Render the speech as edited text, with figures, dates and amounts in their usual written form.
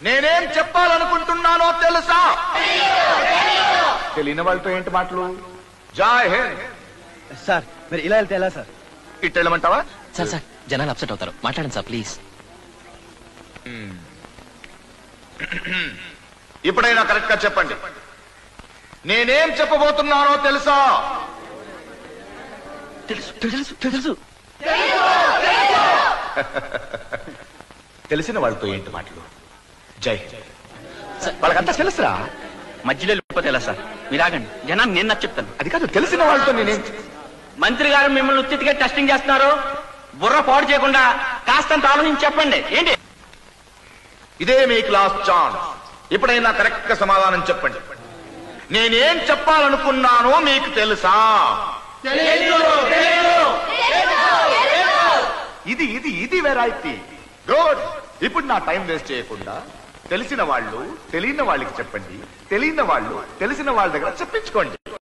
నేనేం చెప్పాలనుకుంటున్నానో తెలుసా? తెలియని వాళ్ళతో ఏంటి మాటలు? జై హింద్. సార్ మీరు ఇలా వెళ్తే ఎలా సార్? ఇటు వెళ్ళమంటావా? సార్ సార్ జనాలు అప్సెట్ అవుతారు, మాట్లాడండి సార్ ప్లీజ్. ఇప్పుడైనా కరెక్ట్ గా చెప్పండి, నేనేం చెప్పబోతున్నానో తెలుసా? తెలుసు తెలుసు తెలుసు. తెలిసిన వాళ్ళతో ఏంటి మాటలు? జై వాళ్ళకంతా తెలుసురా. మధ్యలో వెళ్ళిపోతే ఎలా సార్? మీరు ఆగండి, జనాన్ని నేను నాకు చెప్తాను. అది కాదు, తెలిసిన వాళ్ళతో నేనేం. మంత్రి గారు మిమ్మల్ని ఉత్తిగా టెస్టింగ్ చేస్తున్నారు. బుర్ర పాడు చేయకుండా కాస్తంత ఆలోచించి చెప్పండి. ఏంటి? ఇదే మీ క్లాస్ ఛాన్స్. ఇప్పుడైనా కరెక్ట్ గా సమాధానం చెప్పండి, నేనేం చెప్పాలనుకున్నానో మీకు తెలుసా? ఇది ఇది ఇది వెరైటీ. గుడ్. ఇప్పుడు నా టైం వేస్ట్ చేయకుండా తెలిసిన వాళ్ళు తెలియని వాళ్ళకి చెప్పండి, తెలియని వాళ్ళు తెలిసిన వాళ్ళ దగ్గర చెప్పించుకోండి.